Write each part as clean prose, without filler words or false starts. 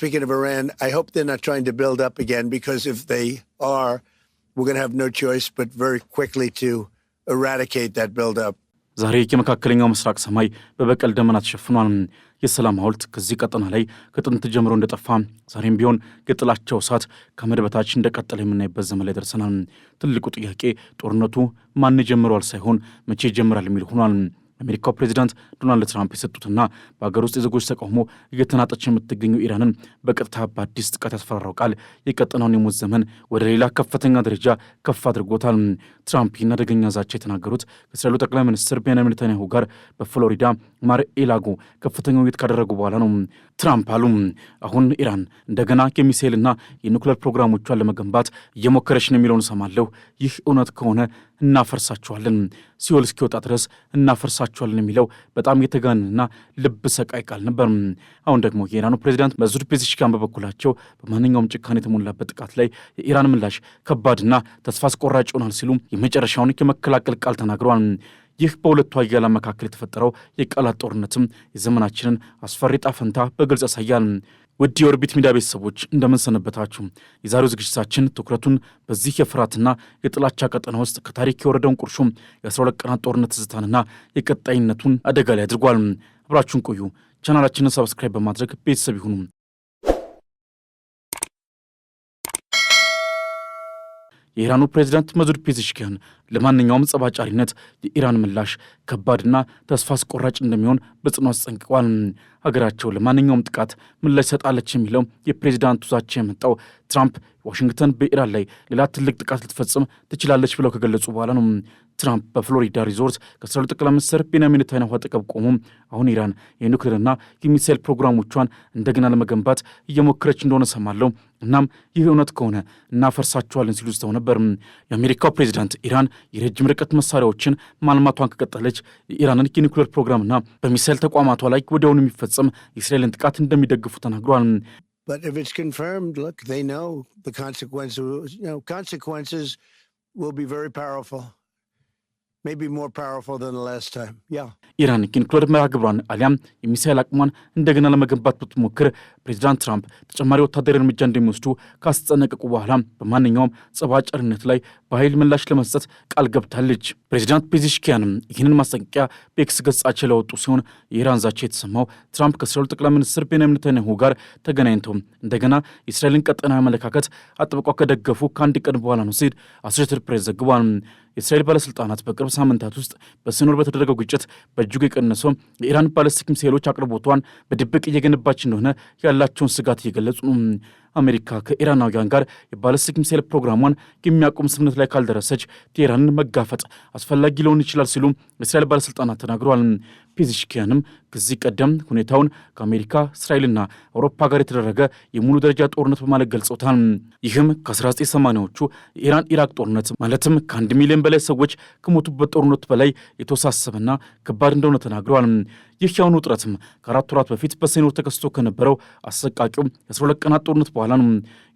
speaking of Iran, I hope they're not trying to build up again, because if they are, we're going to have no choice but very quickly to eradicate that build-up. ዛሬ የመካከለኛው ምስራቅ ሰማይ በበቀል ደመና ተሸፍኗል። የሰላም ሐውልት ከዚህ ቀጠና ላይ ከጥንት ጀምሮ እንደጠፋ ዛሬም ቢሆን የጥላቻው እሳት ከመሬት በታች እንደቀጠለ የምናይበት ዘመን ላይ ደርሰናል። ትልቁ ጥያቄ ጦርነቱ ማን ጀምሯል ሳይሆን መቼ ይጀምራል የሚል ሆኗል። አሜሪካው ፕሬዚዳንት ዶናልድ ትራምፕ የሰጡትና በአገር ውስጥ የዜጎች ተቃውሞ እየተናጠች የምትገኘው ኢራንን በቀጥታ በአዲስ ጥቃት ያስፈራራው ቃል የቀጠናውን የሞት ዘመን ወደ ሌላ ከፍተኛ ደረጃ ከፍ አድርጎታል። ትራምፕ ይህን አደገኛ ዛቻ የተናገሩት ከእስራኤሉ ጠቅላይ ሚኒስትር ቤንያሚን ኔታንያሁ ጋር በፍሎሪዳ ማር ኤላጎ ከፍተኛ ውይይት ካደረጉ በኋላ ነው። ትራምፕ አሉ አሁን ኢራን እንደገና የሚሳኤልና የኒውክሌር ፕሮግራሞቿን ለመገንባት እየሞከረች ነው የሚለውን ሰማለሁ። ይህ እውነት ከሆነ እናፈርሳቸዋለን፣ ሲኦል እስኪወጣ ድረስ እናፈርሳቸዋለን የሚለው በጣም የተጋነነና ልብ ሰቃይ ቃል ነበር። አሁን ደግሞ የኢራኑ ፕሬዚዳንት መሱድ ፔዜሽኪያን በበኩላቸው በማንኛውም ጭካኔ የተሞላበት ጥቃት ላይ የኢራን ምላሽ ከባድና ተስፋ አስቆራጭ ይሆናል ሲሉ የመጨረሻውን የመከላከል ቃል ተናግረዋል። ይህ በሁለቱ ኃያላን መካከል የተፈጠረው የቃላት ጦርነትም የዘመናችንን አስፈሪ ዕጣ ፈንታ በግልጽ ያሳያል። ውድ የኦርቢት ሚዲያ ቤተሰቦች እንደምን ሰነበታችሁ? የዛሬው ዝግጅታችን ትኩረቱን በዚህ የፍርሃትና የጥላቻ ቀጠና ውስጥ ከታሪክ የወረደውን ቁርሾ የ12 ቀናት ጦርነት ትዝታንና የቀጣይነቱን አደጋ ላይ አድርጓል። አብራችሁን ቆዩ። ቻናላችንን ሰብስክራይብ በማድረግ ቤተሰብ ይሁኑ። የኢራኑ ፕሬዚዳንት መሱድ ፔዜሽኪያን ለማንኛውም ጸባጫሪነት የኢራን ምላሽ ከባድና ተስፋ አስቆራጭ እንደሚሆን በጽኑ አስጠንቅቀዋል። ሀገራቸው ለማንኛውም ጥቃት ምላሽ ሰጣለች የሚለው የፕሬዚዳንቱ ዛቻ የመጣው ትራምፕ ዋሽንግተን በኢራን ላይ ሌላ ትልቅ ጥቃት ልትፈጽም ትችላለች ብለው ከገለጹ በኋላ ነው። ትራምፕ በፍሎሪዳ ሪዞርት ከእስራኤሉ ጠቅላይ ሚኒስትር ቤንያሚን ኔታንያሁ አጠገብ ቆሙ። አሁን ኢራን የኒውክሌርና የሚሳኤል ፕሮግራሞቿን እንደገና ለመገንባት እየሞከረች እንደሆነ ሰማለሁ፣ እናም ይህ እውነት ከሆነ እናፈርሳቸዋለን ሲሉ ዝተው ነበር። የአሜሪካው ፕሬዚዳንት ኢራን የረጅም ርቀት መሳሪያዎችን ማልማቷን ከቀጠለች የኢራንን የኒውክሌር ፕሮግራምና በሚሳኤል ተቋማቷ ላይ ወዲያውኑ የሚፈጸም የእስራኤልን ጥቃት እንደሚደግፉ ተናግረዋል። But if it's confirmed, look, they know the consequences will be very powerful. Maybe more powerful than the last time. Yeah. ኢራን የኒውክሌር መርሃ ግብሯን አሊያም የሚሳኤል አቅሟን እንደገና ለመገንባት ብትሞክር ፕሬዚዳንት ትራምፕ ተጨማሪ ወታደራዊ እርምጃ እንደሚወስዱ ካስጠነቀቁ በኋላ በማንኛውም ጸባጫሪነት ላይ በኃይል ምላሽ ለመስጠት ቃል ገብታለች። ፕሬዚዳንት ፔዜሽኪያንም ይህንን ማስጠንቀቂያ በኤክስ ገጻቸው ለወጡ ሲሆን የኢራን ዛቻ የተሰማው ትራምፕ ከእስራኤሉ ጠቅላይ ሚኒስትር ቤንያሚን ኔታንያሁ ጋር ተገናኝተው እንደገና የእስራኤልን ቀጠናዊ አመለካከት አጥብቀው ከደገፉ ከአንድ ቀን በኋላ ነው ሲል አሶሼትድ ፕሬስ ዘግቧል። የእስራኤል ባለሥልጣናት በቅርብ ሳምንታት ውስጥ በሲኖር በተደረገው ግጭት በእጅጉ የቀነሰው የኢራን ባለስቲክ ሚሳኤሎች አቅርቦቷን በድብቅ እየገነባች እንደሆነ ያላቸውን ስጋት እየገለጹ ነው። አሜሪካ ከኢራናውያን ጋር የባለስቲክ ሚሳኤል ፕሮግራሟን የሚያቆም ስምምነት ላይ ካልደረሰች ቴህራንን መጋፈጥ አስፈላጊ ሊሆን ይችላል ሲሉ የእስራኤል ባለሥልጣናት ተናግረዋል። ፔዜሽኪያንም ከዚህ ቀደም ሁኔታውን ከአሜሪካ እስራኤልና አውሮፓ ጋር የተደረገ የሙሉ ደረጃ ጦርነት በማለት ገልጸውታል። ይህም ከ1980ዎቹ የኢራን ኢራቅ ጦርነት ማለትም ከ1 ሚሊዮን በላይ ሰዎች ከሞቱበት ጦርነት በላይ የተወሳሰበና ከባድ እንደሆነ ተናግረዋል። ይህ ያሁኑ ውጥረትም ከ4 ወራት በፊት በሲኖር ተከስቶ ከነበረው አሰቃቂው የ12 ቀናት ጦርነት በኋላ ነው።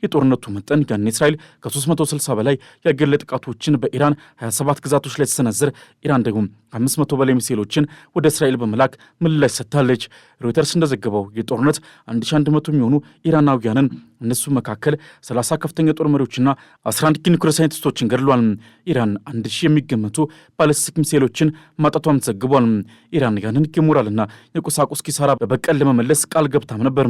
የጦርነቱ መጠን ያን እስራኤል ከ360 በላይ የአየር ላይ ጥቃቶችን በኢራን 27 ግዛቶች ላይ ተሰነዝር፣ ኢራን ደግሞ 500 በላይ ሚሳኤሎችን ወደ እስራኤል በመላክ ምላሽ ሰጥታለች። ሮይተርስ እንደዘገበው የጦርነት 1100 የሚሆኑ ኢራናውያንን እነሱ መካከል 30 ከፍተኛ ጦር መሪዎችና 11 ኒውክሌር ሳይንቲስቶችን ገድሏል። ኢራን 1000 የሚገመቱ ባለስቲክ ሚሳኤሎችን ማጣቷም ተዘግቧል። ኢራን ያንን የሞራልና የቁሳቁስ ኪሳራ በበቀል ለመመለስ ቃል ገብታም ነበር።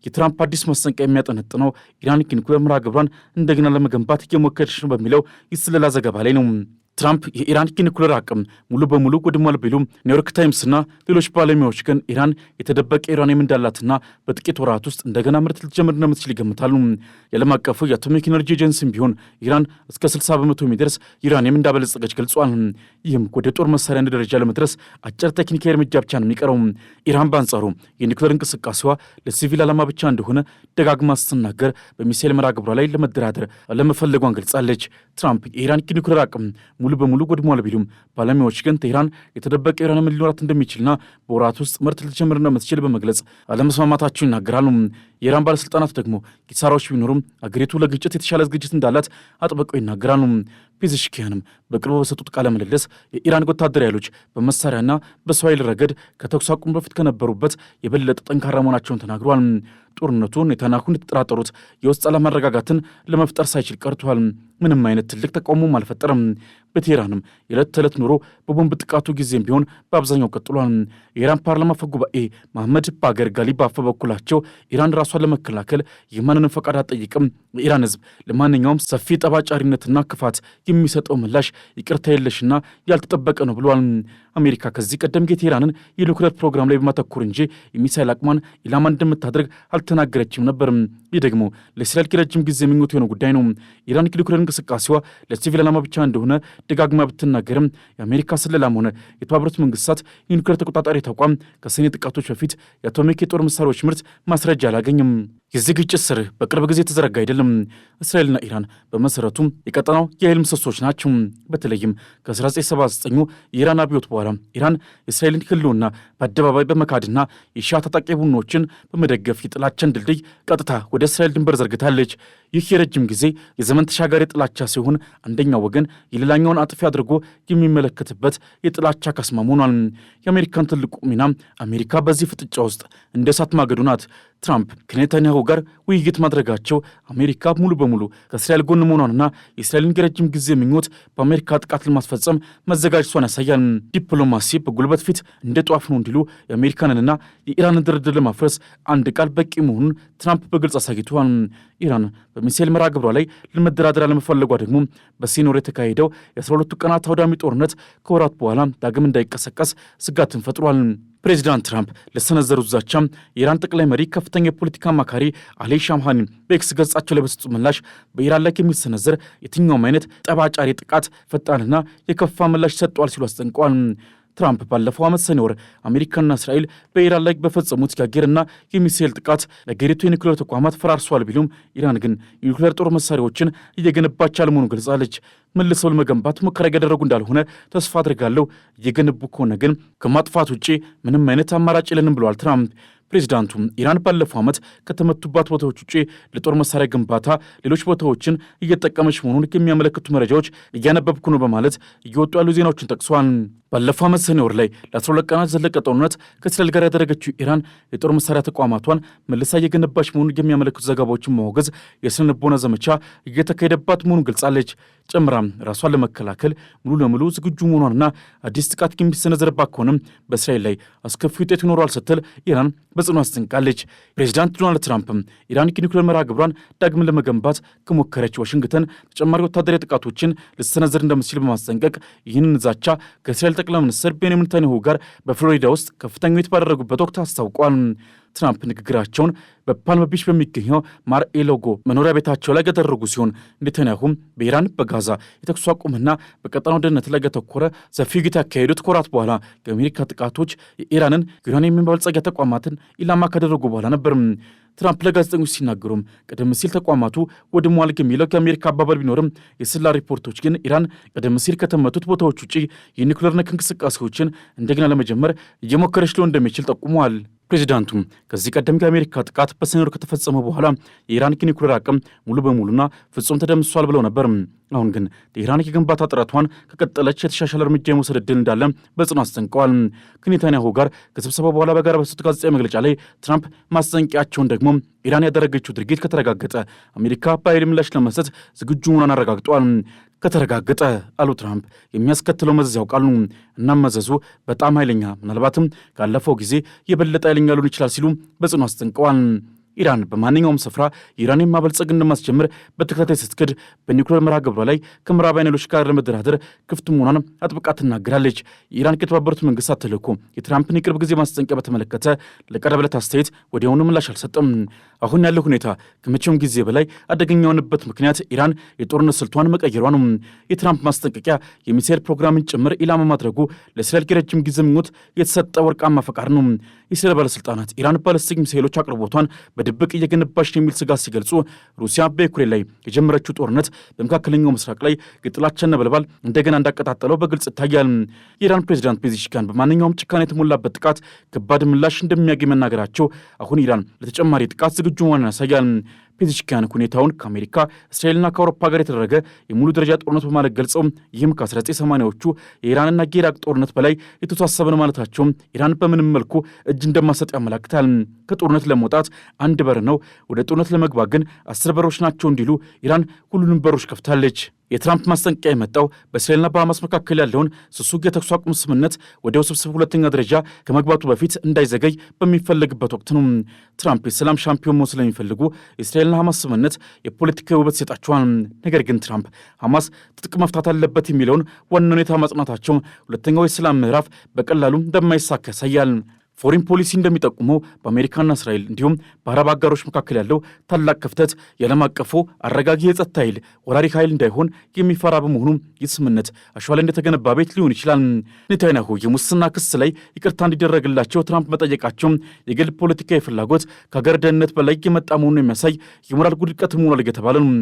የትራምፕ አዲስ ማስጠንቀቂያ የሚያጠነጥነው ኢራን የኒውክሌር መርሃ ግብሯን እንደገና ለመገንባት እየሞከረች ነው በሚለው የስለላ ዘገባ ላይ ነው። ትራምፕ የኢራን የኒውክሌር አቅም ሙሉ በሙሉ ወድሟል ቢሉም ኒውዮርክ ታይምስና ሌሎች ባለሙያዎች ግን ኢራን የተደበቀ ዩራኒየም እንዳላትና በጥቂት ወራት ውስጥ እንደገና ምርት ልትጀምር እንደምትችል ይገምታሉ። የዓለም አቀፉ የአቶሚክ ኤነርጂ ኤጀንሲም ቢሆን ኢራን እስከ 60 በመቶ የሚደርስ ዩራኒየም እንዳበለጸገች ገልጿል። ይህም ወደ ጦር መሳሪያ ደረጃ ለመድረስ አጭር ቴክኒካዊ እርምጃ ብቻ ነው የሚቀረው። ኢራን በአንጻሩ የኒውክሌር እንቅስቃሴዋ ለሲቪል ዓላማ ብቻ እንደሆነ ደጋግማ ስትናገር በሚሳኤል መርሃ ግብሯ ላይ ለመደራደር አለመፈለጓን ገልጻለች። ትራምፕ የኢራን የኒውክሌር አቅም ሙሉ በሙሉ ወድሟል ቢሉም ባለሙያዎች ግን ቴህራን የተደበቀ ዩራኒየም ሊኖራት እንደሚችልና በወራት ውስጥ ምርት ልትጀምር እንደምትችል በመግለጽ አለመስማማታቸው ይናገራሉ። የኢራን ባለሥልጣናት ደግሞ ኪሳራዎች ቢኖሩም አገሪቱ ለግጭት የተሻለ ዝግጅት እንዳላት አጥብቀው ይናገራሉ። ፔዜሽኪያንም በቅርቡ በሰጡት ቃለ ምልልስ የኢራን ወታደራዊ ኃይሎች በመሳሪያና በሰው ኃይል ረገድ ከተኩስ አቁም በፊት ከነበሩበት የበለጠ ጠንካራ መሆናቸውን ተናግሯል። ጦርነቱን ኔታንያሁ እንደተጠራጠሩት የውስጥ አለመረጋጋትን ለመፍጠር ሳይችል ቀርቷል። ምንም አይነት ትልቅ ተቃውሞም አልፈጠረም። በቴህራንም የዕለት ተዕለት ኑሮ በቦምብ ጥቃቱ ጊዜም ቢሆን በአብዛኛው ቀጥሏል። የኢራን ፓርላማ አፈ ጉባኤ መሐመድ ባገር ጋሊባፍ በበኩላቸው ኢራን ራሷን ለመከላከል የማንንም ፈቃድ አትጠይቅም፣ የኢራን ሕዝብ ለማንኛውም ሰፊ ጠባጫሪነትና ክፋት የሚሰጠው ምላሽ ይቅርታ የለሽና ያልተጠበቀ ነው ብሏል። አሜሪካ ከዚህ ቀደም የቴህራንን የኒውክሌር ፕሮግራም ላይ በማተኮር እንጂ የሚሳይል አቅሟን ኢላማ እንደምታደርግ አልተናገረችም ነበር። ይህ ደግሞ ለእስራኤል የረጅም ጊዜ ምኞት የሆነ ጉዳይ ነው። ኢራን የኒውክሌር እንቅስቃሴዋ ለሲቪል ዓላማ ብቻ እንደሆነ ደጋግማ ብትናገርም የአሜሪካ ስለላም ሆነ የተባበሩት መንግስታት የኒውክሌር ተቆጣጣሪ ተቋም ከሰኔ ጥቃቶች በፊት የአቶሚክ የጦር መሳሪያዎች ምርት ማስረጃ አላገኝም። የዚህ ግጭት ስር በቅርብ ጊዜ የተዘረጋ አይደለም። እስራኤልና ኢራን በመሰረቱም የቀጠናው የኃይል ምሰሶች ናቸው። በተለይም ከ1979 የኢራን አብዮት በኋላ ኢራን የእስራኤልን ህልውና በአደባባይ በመካድና የሺዓ ታጣቂ ቡድኖችን በመደገፍ የጥላቻን ድልድይ ቀጥታ ወደ እስራኤል ድንበር ዘርግታለች። ይህ የረጅም ጊዜ የዘመን ተሻጋሪ ጥላቻ ሲሆን አንደኛው ወገን የሌላኛውን አጥፊ አድርጎ የሚመለከትበት የጥላቻ ካስማ ሆኗል። የአሜሪካን ትልቁ ሚና አሜሪካ በዚህ ፍጥጫ ውስጥ እንደ እሳት ማገዱ ናት። ትራምፕ ከኔታንያሁ ጋር ውይይት ማድረጋቸው አሜሪካ ሙሉ በሙሉ ከእስራኤል ጎን መሆኗንና የእስራኤልን የረጅም ጊዜ ምኞት በአሜሪካ ጥቃት ለማስፈጸም መዘጋጀቷን ያሳያል። ዲፕሎማሲ በጉልበት ፊት እንደ ጧፍ ነው እንዲሉ የአሜሪካንንና የኢራንን ድርድር ለማፍረስ አንድ ቃል በቂ መሆኑን ትራምፕ በግልጽ አሳይተዋል። ኢራን በሚሳኤል መርሃ ግብሯ ላይ ለመደራደር አለመፈለጓ ደግሞ በሲኖር የተካሄደው የ12 ቀናት አውዳሚ ጦርነት ከወራት በኋላ ዳግም እንዳይቀሰቀስ ስጋትን ፈጥሯል። ፕሬዚዳንት ትራምፕ ለሰነዘሩት ዛቻም የኢራን ጠቅላይ መሪ ከፍተኛ የፖለቲካ አማካሪ አሊ ሻምሃኒ በኤክስ ገጻቸው ላይ በሰጡት ምላሽ በኢራን ላይ የሚሰነዘር የትኛውም አይነት ጠባጫሪ ጥቃት ፈጣንና የከፋ ምላሽ ሰጥቷል ሲሉ አስጠንቀዋል። ትራምፕ ባለፈው ዓመት ሰኔ ወር አሜሪካና እስራኤል በኢራን ላይ በፈጸሙት የአየርና የሚሳኤል ጥቃት ለአገሪቱ የኒውክሌር ተቋማት ፈራርሷል ቢሉም ኢራን ግን የኒውክሌር ጦር መሳሪያዎችን እየገነባች አለመሆኑን ገልጻለች። መልሰው ለመገንባት ሙከራ ያደረጉ እንዳልሆነ ተስፋ አድርጋለሁ፣ እየገነቡ ከሆነ ግን ከማጥፋት ውጭ ምንም አይነት አማራጭ የለንም ብለዋል ትራምፕ። ፕሬዚዳንቱ ኢራን ባለፈው ዓመት ከተመቱባት ቦታዎች ውጭ ለጦር መሳሪያ ግንባታ ሌሎች ቦታዎችን እየጠቀመች መሆኑን የሚያመለክቱ መረጃዎች እያነበብኩ ነው በማለት እየወጡ ያሉ ዜናዎችን ጠቅሷል። ባለፈው ዓመት ሰኔ ወር ላይ ለ12 ቀናት ዘለቀ ጦርነት ከእስራኤል ጋር ያደረገችው ኢራን የጦር መሳሪያ ተቋማቷን መልሳ እየገነባች መሆኑን የሚያመለክቱ ዘገባዎችን ማወገዝ የስነ ልቦና ዘመቻ እየተካሄደባት መሆኑን ገልጻለች። ጨምራም ራሷን ለመከላከል ሙሉ ለሙሉ ዝግጁ መሆኗንና አዲስ ጥቃት የሚሰነዘርባት ከሆነም በእስራኤል ላይ አስከፊ ውጤት ይኖረዋል ስትል ኢራን በጽኑ አስጠንቅቃለች። ፕሬዚዳንት ዶናልድ ትራምፕም ኢራን የኒውክሌር መርሃ ግብሯን ዳግም ለመገንባት ከሞከረች ዋሽንግተን ተጨማሪ ወታደራዊ ጥቃቶችን ልትሰነዝር እንደምትችል በማስጠንቀቅ ይህንን ዛቻ ከእስራኤል ጠቅላይ ሚኒስትር ቤንያሚን ኔታንያሁ ጋር በፍሎሪዳ ውስጥ ከፍተኛ ውይይት ባደረጉበት ወቅት አስታውቋል። ትራምፕ ንግግራቸውን በፓልም ቢች በሚገኘው ማር ኤሎጎ መኖሪያ ቤታቸው ላይ ያደረጉ ሲሆን ኔታንያሁም በኢራን በጋዛ የተኩስ አቁምና በቀጠናው ደህንነት ላይ ያተኮረ ሰፊ ውይይት ያካሄዱት ከወራት በኋላ የአሜሪካ ጥቃቶች የኢራንን ዩራኒየም ማበልጸጊያ ተቋማትን ኢላማ ካደረጉ በኋላ ነበር። ትራምፕ ለጋዜጠኞች ሲናገሩም ቀደም ሲል ተቋማቱ ወድመዋል የሚለው የአሜሪካ አባባል ቢኖርም የስለላ ሪፖርቶች ግን ኢራን ቀደም ሲል ከተመቱት ቦታዎች ውጭ የኒውክሌር ነክ እንቅስቃሴዎችን እንደገና ለመጀመር እየሞከረች ሊሆን እንደሚችል ጠቁመዋል። ፕሬዚዳንቱም ከዚህ ቀደም የአሜሪካ ጥቃት በሰኔ ወር ከተፈጸመ በኋላ የኢራን የኒውክሌር አቅም ሙሉ በሙሉና ፍጹም ተደምሷል ብለው ነበር። አሁን ግን የኢራን የግንባታ ጥረቷን ከቀጠለች የተሻሻለ እርምጃ የመውሰድ ዕድል እንዳለ በጽኑ አስጠንቀዋል። ከኔታንያሁ ጋር ከስብሰባ በኋላ በጋራ በሰጡት ጋዜጣዊ መግለጫ ላይ ትራምፕ ማስጠንቀቂያቸውን ደግሞ ኢራን ያደረገችው ድርጊት ከተረጋገጠ አሜሪካ በኃይል ምላሽ ለመስጠት ዝግጁ መሆኗን አረጋግጠዋል። ከተረጋገጠ አሉ ትራምፕ የሚያስከትለው መዘዝ ያውቃሉ። እናም መዘዙ በጣም ኃይለኛ፣ ምናልባትም ካለፈው ጊዜ የበለጠ ኃይለኛ ሊሆን ይችላል ሲሉ በጽኑ አስጠንቀዋል። ኢራን በማንኛውም ስፍራ የዩራኒየም ማበልጸግ እንደማስጀምር በተከታታይ ስትክድ በኒውክሌር መርሃ ግብሯ ላይ ከምዕራባውያን ኃይሎች ጋር ለመደራደር ክፍት መሆኗን አጥብቃ ትናገራለች። የኢራን የተባበሩት መንግስታት ተልዕኮ የትራምፕን የቅርብ ጊዜ ማስጠንቀቂያ በተመለከተ ለቀረበለት አስተያየት ወዲያውኑ ምላሽ አልሰጠም። አሁን ያለው ሁኔታ ከመቼውም ጊዜ በላይ አደገኛ የሆነበት ምክንያት ኢራን የጦርነት ስልቷን መቀየሯ ነው። የትራምፕ ማስጠንቀቂያ የሚሳኤል ፕሮግራምን ጭምር ኢላማ ማድረጉ ለእስራኤል የረጅም ጊዜ ምኞት የተሰጠ ወርቃማ ፈቃድ ነው። የእስራኤል ባለስልጣናት ኢራን ባለስቲክ ሚሳኤሎች አቅርቦቷን በድብቅ እየገነባች የሚል ስጋት ሲገልጹ፣ ሩሲያ በዩክሬን ላይ የጀመረችው ጦርነት በመካከለኛው ምስራቅ ላይ የጥላቻ ነበልባል እንደገና እንዳቀጣጠለው በግልጽ ይታያል። የኢራን ፕሬዚዳንት ፔዜሽኪያን በማንኛውም ጭካኔ የተሞላበት ጥቃት ከባድ ምላሽ እንደሚያገኝ መናገራቸው አሁን ኢራን ለተጨማሪ ጥቃት ዝግጁ መሆኗን ያሳያል። ፔዜሽኪያን ሁኔታውን ከአሜሪካ እስራኤልና ከአውሮፓ ጋር የተደረገ የሙሉ ደረጃ ጦርነት በማለት ገልጸው ይህም ከ1980ዎቹ የኢራንና የኢራቅ ጦርነት በላይ የተወሳሰበ ነው ማለታቸው ኢራን በምንም መልኩ እጅ እንደማሰጥ ያመላክታል። ከጦርነት ለመውጣት አንድ በር ነው፣ ወደ ጦርነት ለመግባት ግን 10 በሮች ናቸው እንዲሉ ኢራን ሁሉንም በሮች ከፍታለች። የትራምፕ ማስጠንቀቂያ የመጣው በእስራኤልና በሐማስ መካከል ያለውን ስሱግ የተኩስ አቁም ስምምነት ወደ ውስብስብ ሁለተኛ ደረጃ ከመግባቱ በፊት እንዳይዘገይ በሚፈለግበት ወቅት ነው። ትራምፕ የሰላም ሻምፒዮን መሆን ስለሚፈልጉ የእስራኤልና ሐማስ ስምምነት የፖለቲካዊ ውበት ይሰጣቸዋል። ነገር ግን ትራምፕ ሐማስ ትጥቅ መፍታት አለበት የሚለውን ዋና ሁኔታ ማጽናታቸው ሁለተኛው የሰላም ምዕራፍ በቀላሉ እንደማይሳካ ያሳያል። ፎሪን ፖሊሲ እንደሚጠቁመው በአሜሪካና እስራኤል እንዲሁም በአረብ አጋሮች መካከል ያለው ታላቅ ክፍተት የዓለም አቀፉ አረጋጊ የጸጥታ ኃይል ወራሪ ኃይል እንዳይሆን የሚፈራ በመሆኑ ይህ ስምምነት አሸዋ ላይ እንደተገነባ ቤት ሊሆን ይችላል። ኔታንያሁ የሙስና ክስ ላይ ይቅርታ እንዲደረግላቸው ትራምፕ መጠየቃቸው የግል ፖለቲካዊ ፍላጎት ከሀገር ደህንነት በላይ የመጣ መሆኑን የሚያሳይ የሞራል ጉድቀት መሆኗል እየተባለ ነው።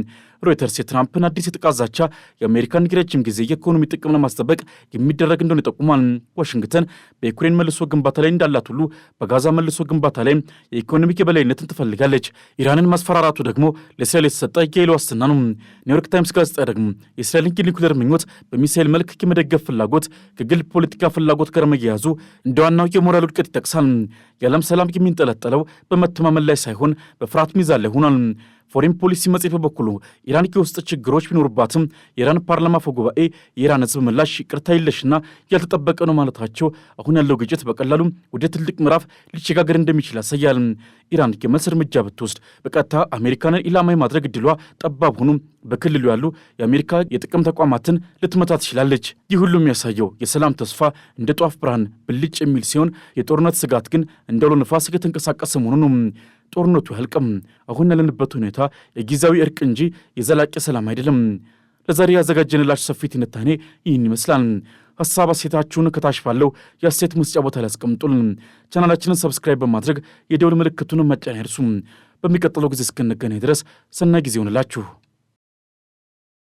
ሮይተርስ የትራምፕን አዲስ የጥቃት ዛቻ የአሜሪካን የረጅም ጊዜ የኢኮኖሚ ጥቅም ለማስጠበቅ የሚደረግ እንደሆነ ይጠቁማል። ዋሽንግተን በዩክሬን መልሶ ግንባታ ላይ እንዳላት ሁሉ በጋዛ መልሶ ግንባታ ላይ የኢኮኖሚክ የበላይነትን ትፈልጋለች። ኢራንን ማስፈራራቱ ደግሞ ለእስራኤል የተሰጠ የኃይል ዋስትና ነው። ኒውዮርክ ታይምስ ጋዜጣ ደግሞ የእስራኤልን የኒውክሌር ምኞት በሚሳኤል መልክ የመደገፍ ፍላጎት ከግል ፖለቲካ ፍላጎት ጋር መያያዙ እንደ ዋናው የሞራል ውድቀት ይጠቅሳል። የዓለም ሰላም የሚንጠለጠለው በመተማመን ላይ ሳይሆን በፍርሃት ሚዛን ላይ ሆኗል። ፎሬን ፖሊሲ መጽሔት በበኩሉ ኢራን የውስጥ ችግሮች ቢኖርባትም የኢራን ፓርላማ አፈ ጉባኤ የኢራን ሕዝብ ምላሽ ይቅርታ የለሽና ያልተጠበቀ ነው ማለታቸው አሁን ያለው ግጭት በቀላሉ ወደ ትልቅ ምዕራፍ ሊሸጋገር እንደሚችል ያሳያል። ኢራን የመልስ እርምጃ ብትወስድ በቀጥታ አሜሪካንን ኢላማ የማድረግ ዕድሏ ጠባብ ሆኖ በክልሉ ያሉ የአሜሪካ የጥቅም ተቋማትን ልትመታ ትችላለች። ይህ ሁሉ የሚያሳየው የሰላም ተስፋ እንደ ጧፍ ብርሃን ብልጭ የሚል ሲሆን የጦርነት ስጋት ግን እንደ አውሎ ነፋስ እየተንቀሳቀሰ መሆኑ ነው። ጦርነቱ ያልቅም። አሁን ያለንበት ሁኔታ የጊዜያዊ እርቅ እንጂ የዘላቂ ሰላም አይደለም። ለዛሬ ያዘጋጀንላችሁ ሰፊ ትንታኔ ይህን ይመስላል። ሐሳብ አስተያየታችሁን ከታች ባለው የአስተያየት መስጫ ቦታ ላይ አስቀምጡልን። ቻናላችንን ሰብስክራይብ በማድረግ የደውል ምልክቱን መጫን አይርሱ። በሚቀጥለው ጊዜ እስክንገናኝ ድረስ ሰናይ ጊዜ ይሆንላችሁ።